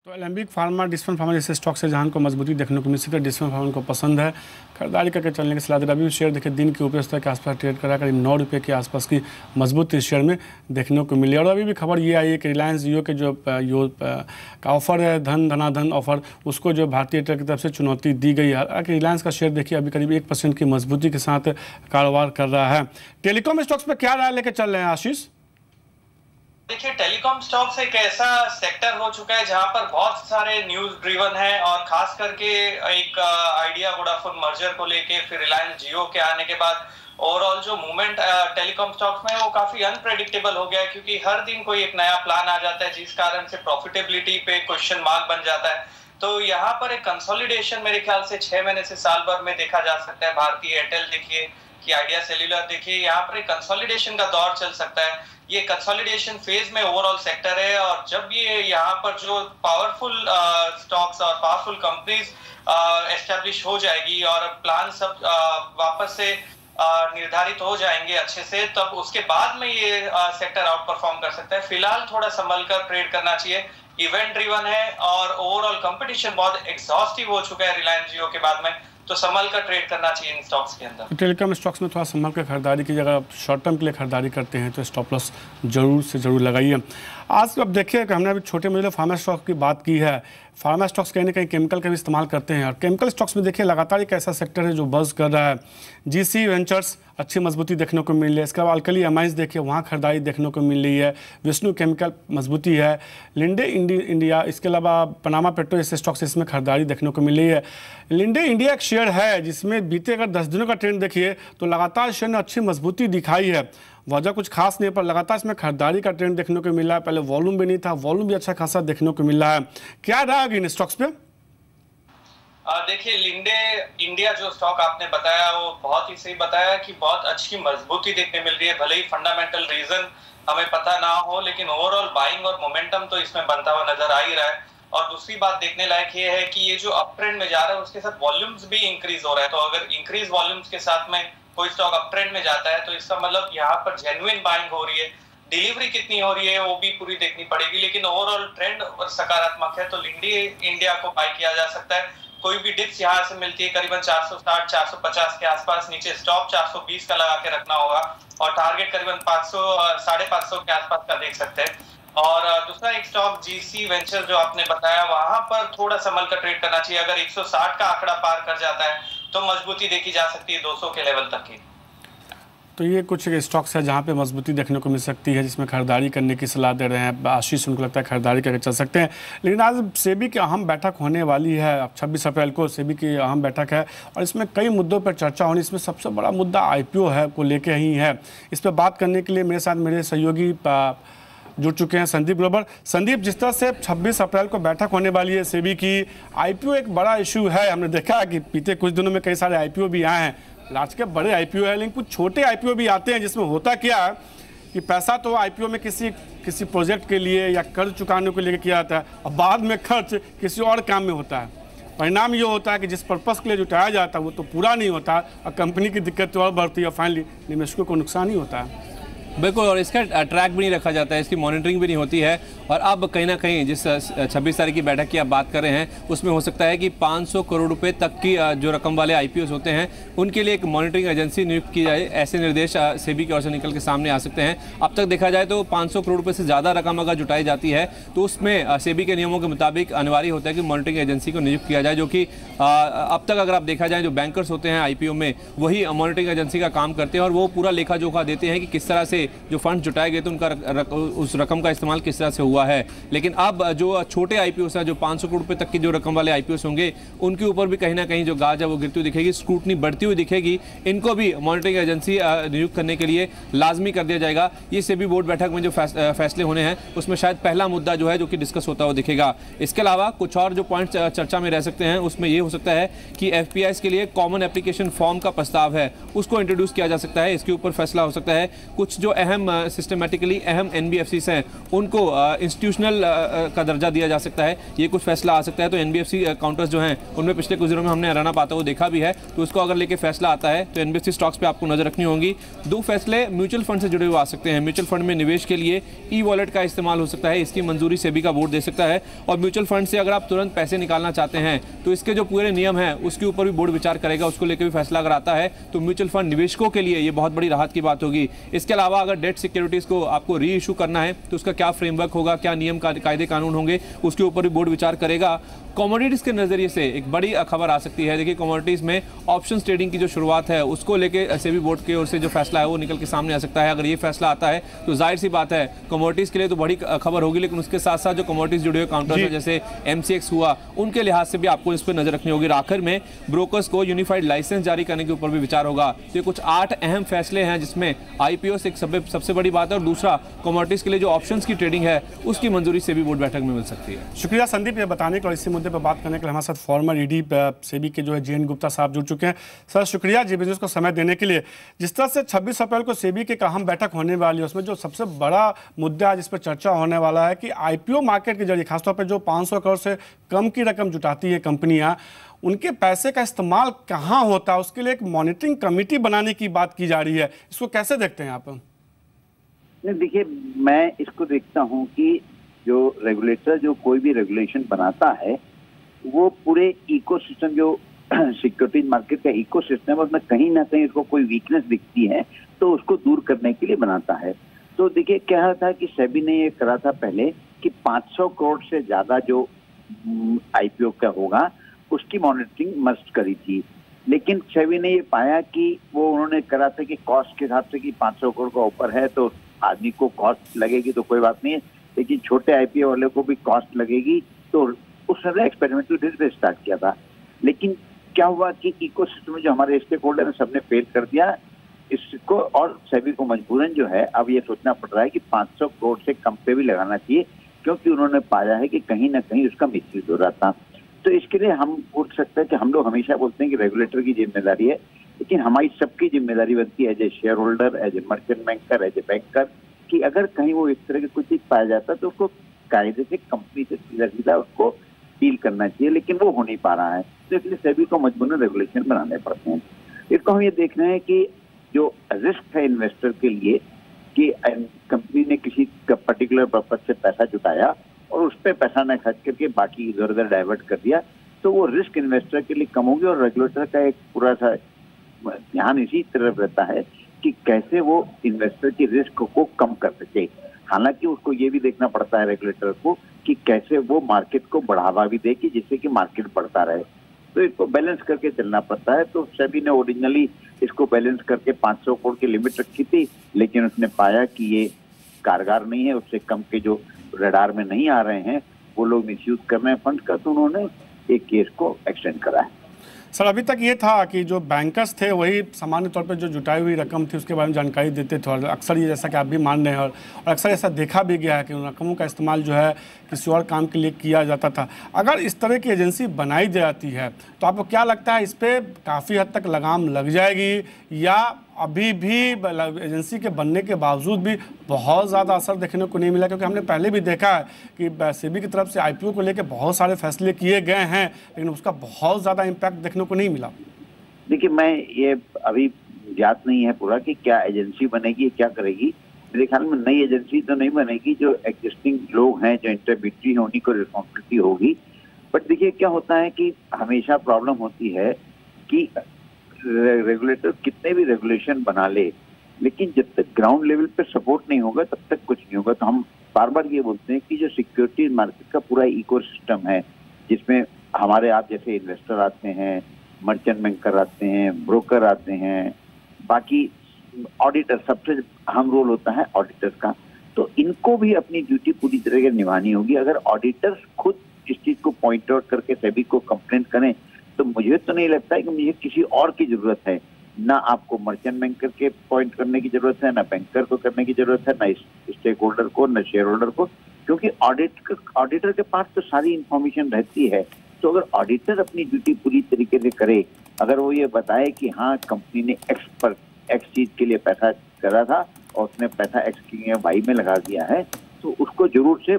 तो Alembic pharma, डिस्पन pharma जैसे stock से जहां को मजबूती देखने को मिल सकती है। डिस्पन फार्मा को पसंद है, खरीदारी करके चलने की सलाह दे रहा है। अभी शेयर देखिए दिन के ऊपरी स्तर के आसपास ट्रेड कर रहा है, करीब 9 रुपये के आसपास की मजबूती इस शेयर में देखने को मिली। और अभी भी खबर ये आई है कि रिलायंस जियो के जो का ऑफर है, धनाधन ऑफर, उसको जो भारतीय एयरटेल की तरफ से चुनौती दी गई है। हालांकि रिलायंस का शेयर देखिए अभी करीब 1% की मजबूती के साथ कारोबार कर रहा है। टेलीकॉम स्टॉक्स पर क्या राय लेकर चल रहे हैं आशीष? देखिए, टेलीकॉम स्टॉक्स एक ऐसा सेक्टर हो चुका है जहां पर बहुत सारे न्यूज ड्रिवन है और खास करके एक आइडिया वोडाफोन मर्जर को लेके, फिर रिलायंस जियो के आने के बाद ओवरऑल जो मूवमेंट टेलीकॉम स्टॉक्स में वो काफी अनप्रेडिक्टेबल हो गया है, क्योंकि हर दिन कोई एक नया प्लान आ जाता है जिस कारण से प्रॉफिटेबिलिटी पे क्वेश्चन मार्क बन जाता है। तो यहाँ पर एक कंसोलिडेशन मेरे ख्याल से 6 महीने से साल भर में देखा जा सकता है। भारतीय एयरटेल देखिए कि आइडिया सेल्यूलर देखिए, यहाँ पर एक कंसोलिडेशन का दौर चल सकता है। ये कंसोलिडेशन फेज में ओवरऑल सेक्टर है और जब ये यहाँ पर जो पावरफुल स्टॉक्स और पावरफुल कंपनीज एस्टेब्लिश हो जाएगी और प्लान सब वापस से निर्धारित हो जाएंगे अच्छे से, तब उसके बाद में ये सेक्टर आउट परफॉर्म कर सकता है। फिलहाल थोड़ा संभल कर ट्रेड करना चाहिए। इवेंट ड्रिवन है और ओवरऑल कंपटीशन बहुत एग्जॉस्टिव हो चुका है रिलायंस जियो के बाद में, तो संभल कर ट्रेड करना चाहिए इन स्टॉक्स के अंदर। टेलीकॉम स्टॉक्स में थोड़ा संभल कर खरीदारी कीजिए। अगर आप शॉर्ट टर्म के लिए खरीदारी करते हैं तो स्टॉप लॉस जरूर से जरूर लगाइए। आज अब देखिए कि हमने अभी छोटे मोटे फार्मा स्टॉक की बात की है। फार्मा स्टॉक्स कहीं ना कहीं केमिकल का भी इस्तेमाल करते हैं और केमिकल स्टॉक्स में देखिए लगातार एक ऐसा सेक्टर है जो बज़ कर रहा है। जीसी वेंचर्स अच्छी मजबूती देखने को मिल रही है। इसके बाद अल्कली एमाइंस देखिए, वहाँ खरीदारी देखने को मिल रही है। विष्णु केमिकल मजबूती है। लिंडे इंडिया, इसके अलावा पनामा पेट्रो जैसे स्टॉक्स इसमें खरीदारी देखने को मिल रही है। लिंडे इंडिया एक शेयर है जिसमें बीते अगर 10 दिनों का ट्रेंड देखिए तो लगातार शेयर ने अच्छी मजबूती दिखाई है। वजह कुछ खास नहीं, पर लगातार इसमें खरीदारी का ट्रेंड देखने को मिला है। पहले वॉल्यूम भी नहीं था, वॉल्यूम भी अच्छा खासा देखने को मिला है। क्या रहा इन स्टॉक्स पे? देखिए, लिंडे इंडिया जो स्टॉक आपने बताया वो बहुत ही सही बताया कि बहुत अच्छी मजबूती देखने मिल रही है। भले ही फंडामेंटल रीजन हमें पता ना हो, लेकिन ओवरऑल बाइंग और मोमेंटम तो इसमें बनता हुआ नजर आ ही रहा है। और दूसरी बात देखने लायक ये है कि ये जो अप ट्रेंड में जा रहा है उसके साथ वॉल्यूम्स भी इंक्रीज हो रहा है। तो अगर इंक्रीज वॉल्यूम्स के साथ में कोई स्टॉक अप ट्रेंड में जाता है तो इसका मतलब यहाँ पर जेन्युइन बाइंग हो रही है। डिलीवरी कितनी हो रही है वो भी पूरी देखनी पड़ेगी, लेकिन ओवरऑल ट्रेंड सकारात्मक है। तो लिंडे इंडिया को बाय किया जा सकता है। कोई भी डिप्स यहाँ से मिलती है करीबन 460 450 के आसपास, नीचे स्टॉप 420 का लगा के रखना होगा और टारगेट करीबन 500 550 के आसपास का देख सकते हैं। और दूसरा एक स्टॉक जीसी वेंचर जो आपने बताया, वहां पर थोड़ा संभल कर ट्रेड करना चाहिए। अगर 160 का आंकड़ा पार कर जाता है तो मजबूती देखी जा सकती है 200 के लेवल तक की। तो ये कुछ स्टॉक्स है जहाँ पे मजबूती देखने को मिल सकती है, जिसमें खरीदारी करने की सलाह दे रहे हैं आशीष। उनको लगता है खरीदारी करके चल सकते हैं। लेकिन आज सेबी की अहम बैठक होने वाली है। अब 26 अप्रैल को सेबी की अहम बैठक है और इसमें कई मुद्दों पर चर्चा होनी। इसमें सबसे बड़ा मुद्दा IPO है को लेके ही है। इस पर बात करने के लिए मेरे साथ मेरे सहयोगी जुड़ चुके हैं, संदीप ग्रोवर। संदीप, जिस तरह से 26 अप्रैल को बैठक होने वाली है सेबी की, IPO एक बड़ा इशू है। हमने देखा कि बीते कुछ दिनों में कई सारे IPO भी आए हैं। लार्ज के बड़े IPO है, लेकिन कुछ छोटे IPO भी आते हैं जिसमें होता क्या है कि पैसा तो IPO में किसी प्रोजेक्ट के लिए या कर्ज चुकाने के लिए किया जाता है और बाद में खर्च किसी और काम में होता है। परिणाम ये होता है कि जिस पर्पज़ के लिए जुटाया जाता है वो तो पूरा नहीं होता और कंपनी की दिक्कत तो और बढ़ती है और फाइनली निवेशकों को नुकसान ही होता है। बिल्कुल, और इसका ट्रैक भी नहीं रखा जाता है, इसकी मॉनिटरिंग भी नहीं होती है। और अब कहीं ना कहीं जिस 26 तारीख की बैठक की आप बात कर रहे हैं उसमें हो सकता है कि 500 करोड़ रुपए तक की जो रकम वाले IPOs होते हैं उनके लिए एक मॉनिटरिंग एजेंसी नियुक्त की जाए। ऐसे निर्देश सेबी की ओर से निकल के सामने आ सकते हैं। अब तक देखा जाए तो 500 करोड़ रुपये से ज़्यादा रकम अगर जुटाई जाती है तो उसमें सेबी के नियमों के मुताबिक अनिवार्य होता है कि मॉनिटरिंग एजेंसी को नियुक्त किया जाए, जो कि अब तक अगर आप देखा जाए जो बैंकर्स होते हैं IPO में वही मॉनिटरिंग एजेंसी का काम करते हैं और वो पूरा लेखा जोखा देते हैं कि किस तरह से जो फंड जुटाए गए थे उनका उस रकम का इस्तेमाल किस तरह से हुआ है। लेकिन अब जो छोटे IPOs हैं, जो 500 करोड़ रुपए तक की जो रकम वाले IPOs होंगे, उनके ऊपर भी कहीं ना कहीं जो गाज है वो गिरती हुई दिखेगी, स्क्रूटनी बढ़ती हुई दिखेगी। इनको भी मॉनिटरिंग एजेंसी नियुक्त करने के लिए लाजमी कर दिया जाएगा। ये सेबी बोर्ड बैठक में जो फैसले होने हैं उसमें शायद पहला मुद्दा जो है जो कि डिस्कस होता हुआ दिखेगा। इसके अलावा कुछ और जो पॉइंट्स चर्चा में रह सकते हैं उसमें ये हो सकता है कि FPIs के लिए कॉमन एप्लीकेशन फॉर्म का प्रस्ताव है उसको इंट्रोड्यूस किया जा सकता है। इसके ऊपर फैसला हो सकता है। कुछ जो अहम सिस्टमेटिकली अहम NBFCs हैं उनको इंस्टीट्यूशनल का दर्जा दिया जा सकता है, ये कुछ फैसला आ सकता है। तो NBFC काउंटर्स जो हैं उनमें पिछले कुछ दिनों में हमने रन अप आता हुआ देखा भी है, तो उसको अगर लेके फैसला आता है तो NBFC स्टॉक्स पे आपको नजर रखनी होगी। दो फैसले म्यूचुअल फंड से जुड़े हुए आ सकते हैं। म्यूचुअल फंड में निवेश के लिए ई-वॉलेट का इस्तेमाल हो सकता है, इसकी मंजूरी सेबी का बोर्ड दे सकता है। और म्यूचुअल फंड से अगर आप तुरंत पैसे निकालना चाहते हैं तो इसके जो पूरे नियम हैं उसके ऊपर भी बोर्ड विचार करेगा, उसको लेकर भी फैसला अगर आता है तो म्यूचुअल फंड निवेशकों के लिए ये बहुत बड़ी राहत की बात होगी। इसके अलावा अगर डेट सिक्योरिटीज को आपको री इशू करना है तो उसका क्या फ्रेमवर्क होगा, क्या नियम कायदे कानून होंगे, उसके ऊपर भी बोर्ड विचार करेगा। कमोडिटीज के नजरिए से एक बड़ी खबर आ सकती है। देखिए कमोडिटीज में ऑप्शन ट्रेडिंग की जो शुरुआत है उसको लेके सेबी बोर्ड की ओर से जो फैसला है वो निकल के सामने आ सकता है। अगर ये फैसला आता है तो जाहिर सी बात है कमोडिटीज के लिए तो बड़ी खबर होगी, लेकिन उसके साथ साथ जो कमोडिटीज जुड़े हुए काउंटर्स हैं जैसे MCX हुआ, उनके लिहाज से भी आपको इस पर नजर रखनी होगी। आखिर में ब्रोकर्स को यूनिफाइड लाइसेंस जारी करने के ऊपर भी विचार होगा। तो ये कुछ 8 अहम फैसले हैं जिसमें IPO से एक सबसे बड़ी बात है, और दूसरा कमोडिटीज के लिए जो ऑप्शंस की ट्रेडिंग है उसकी मंजूरी सेबी बोर्ड बैठक में मिल सकती है। शुक्रिया संदीप ये बताने के और इसी मुद्दे पर बात करने के लिए हमारे साथ फॉर्मर ED सेबी के जो है JN गुप्ता साहब जुड़ चुके हैं। सर शुक्रिया जी बिजनेस को समय देने के लिए। जिस तरह से 26 अप्रैल को सेबी की एक अहम बैठक होने वाली है, उसमें जो सबसे बड़ा मुद्दा है जिस पर चर्चा होने वाला है कि IPO मार्केट के जरिए खासतौर पर जो 500 करोड़ से कम की रकम जुटाती है कंपनियां, उनके पैसे का इस्तेमाल कहाँ होता है, उसके लिए एक मॉनिटरिंग कमेटी बनाने की बात की जा रही है। इसको कैसे देखते हैं आप? देखिए मैं इसको देखता हूँ कि जो रेगुलेटर जो कोई भी रेगुलेशन बनाता है वो पूरे इकोसिस्टम जो सिक्योरिटीज मार्केट का इकोसिस्टम है उसमें कहीं ना कहीं उसको कोई वीकनेस दिखती है तो उसको दूर करने के लिए बनाता है। तो देखिए क्या था कि सेबी ने ये करा था पहले कि 500 करोड़ से ज्यादा जो IPO का होगा उसकी मॉनिटरिंग मस्ट करी थी, लेकिन सेबी ने ये पाया कि वो उन्होंने करा था कि कॉस्ट के हिसाब से कि 500 करोड़ का ऊपर है तो आदमी को कॉस्ट लगेगी तो कोई बात नहीं है, लेकिन छोटे IPO वाले को भी कॉस्ट लगेगी। तो उसने एक्सपेरिमेंटल बेसिस पे स्टार्ट किया था, लेकिन क्या हुआ कि इकोसिस्टम में जो हमारे स्टेक होल्डर है सबने फेल कर दिया इसको, और सेबी को मजबूरन जो है अब ये सोचना पड़ रहा है कि 500 करोड़ से कम पे भी लगाना चाहिए, क्योंकि उन्होंने पाया है कि कहीं ना कहीं उसका मिसयूज हो रहा था। तो इसके लिए हम बोल सकते हैं कि हम लोग हमेशा बोलते हैं कि रेगुलेटर की जिम्मेदारी है, लेकिन हमारी सबकी जिम्मेदारी बनती है as a shareholder, as a merchant banker, as a banker, कि अगर कहीं वो इस तरह की कोई चीज पाया जाता है तो उसको कायदे से कंपनी से सीधा उसको डील करना चाहिए, लेकिन वो हो नहीं पा रहा है। तो इसलिए सेबी को मजबूरन रेगुलेशन बनाने पड़ते हैं। इसको हम ये देख रहे हैं कि जो रिस्क है इन्वेस्टर के लिए कि कंपनी ने किसी पर्टिकुलर पर्पज से पैसा जुटाया और उस पर पैसा न खर्च करके बाकी इधर उधर डाइवर्ट कर दिया, तो वो रिस्क इन्वेस्टर के लिए कम होगी। और रेगुलेटर का एक पूरा सा ध्यान इसी तरफ रहता है कि कैसे वो इन्वेस्टर की रिस्क को कम कर सके। हालांकि उसको ये भी देखना पड़ता है रेगुलेटर को कि कैसे वो मार्केट को बढ़ावा भी दे कि जिससे कि मार्केट बढ़ता रहे, तो इसको बैलेंस करके चलना पड़ता है। तो सेबी ने ओरिजिनली इसको बैलेंस करके 500 करोड़ की लिमिट रखी थी, लेकिन उसने पाया कि ये कारगर नहीं है, उससे कम के जो रडार में नहीं आ रहे हैं वो लोग मिसयूज कर रहे हैं फंड का, तो उन्होंने एक केस को एक्सटेंड करा है। सर अभी तक ये था कि जो बैंकर्स थे वही सामान्य तौर पर जो जुटाई हुई रकम थी उसके बारे में जानकारी देते थे, और अक्सर ये जैसा कि आप भी मान रहे हैं और अक्सर ऐसा देखा भी गया है कि उन रकमों का इस्तेमाल जो है किसी और काम के लिए किया जाता था। अगर इस तरह की एजेंसी बनाई जाती है तो आपको क्या लगता है इस पर काफ़ी हद तक लगाम लग जाएगी, या अभी भी एजेंसी के बनने के बावजूद भी बहुत ज़्यादा असर देखने को नहीं मिला? क्योंकि हमने पहले भी देखा है कि सेबी की तरफ से IPO को लेकर बहुत सारे फैसले किए गए हैं, लेकिन उसका बहुत ज़्यादा इम्पैक्ट देखने को नहीं मिला। देखिए मैं ये अभी ज्ञात नहीं है पूरा कि क्या एजेंसी बनेगी, क्या करेगी। मेरे ख्याल में नई एजेंसी तो नहीं बनेगी, जो एग्जिस्टिंग लोग हैं जो इंटरमीडिएटरी हैं उन्हीं को रिस्पॉन्सिबिलिटी होगी। बट देखिए क्या होता है कि हमेशा प्रॉब्लम होती है कि रेगुलेटर कितने भी रेगुलेशन बना ले, लेकिन जब तक ग्राउंड लेवल पे सपोर्ट नहीं होगा तब तक कुछ नहीं होगा। तो हम बार बार ये बोलते हैं कि जो सिक्योरिटी मार्केट का पूरा इकोसिस्टम है, जिसमें हमारे आप जैसे इन्वेस्टर आते हैं, मर्चेंट बैंकर आते हैं, ब्रोकर आते हैं, बाकी ऑडिटर, सबसे अहम रोल होता है ऑडिटर्स का। तो इनको भी अपनी ड्यूटी पूरी तरह से निभानी होगी। अगर ऑडिटर्स खुद इस चीज को पॉइंट आउट करके सेबी को कंप्लेंट करें तो मुझे तो नहीं लगता है कि मुझे किसी और की जरूरत है। ना आपको मर्चेंट बैंकर के पॉइंट करने की जरूरत है, ना बैंकर को करने की जरूरत है, ना स्टेक होल्डर को, ना शेयर होल्डर को, क्योंकि ऑडिटर के पास तो सारी इंफॉर्मेशन रहती है। तो अगर ऑडिटर अपनी ड्यूटी पूरी तरीके से करे, अगर वो ये बताए कि हाँ कंपनी ने एक्स चीज के लिए पैसा करा था और उसने पैसा एक्स की वाई में लगा दिया है तो उसको जरूर से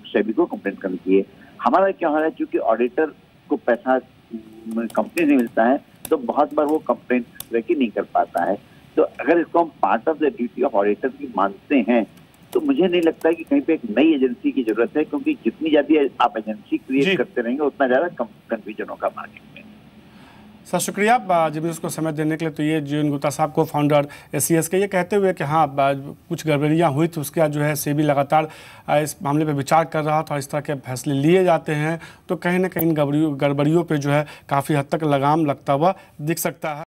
सेबी को कंप्लेन करनी चाहिए। हमारा क्या हो रहा है, चूंकि ऑडिटर को पैसा कंपनी से मिलता है तो बहुत बार वो कंप्लेन नहीं कर पाता है। तो अगर इसको हम part of the duty of auditor की मानते हैं तो मुझे नहीं लगता कि कहीं पे एक नई एजेंसी की जरूरत है, क्योंकि जितनी ज्यादा आप एजेंसी क्रिएट करते रहेंगे उतना ज्यादा कंफ्यूजन होगा मार्केट में। सर शुक्रिया जब उसको समय देने के लिए। तो ये जीवन गुप्ता साहब को फाउंडर SCS के ये कहते हुए कि हाँ कुछ गड़बड़ियाँ हुई थी, उसके बाद जो है सेबी लगातार इस मामले पर विचार कर रहा था। इस तरह के फैसले लिए जाते हैं तो कहीं ना कहीं गड़बड़ियों पे जो है काफ़ी हद तक लगाम लगता हुआ दिख सकता है।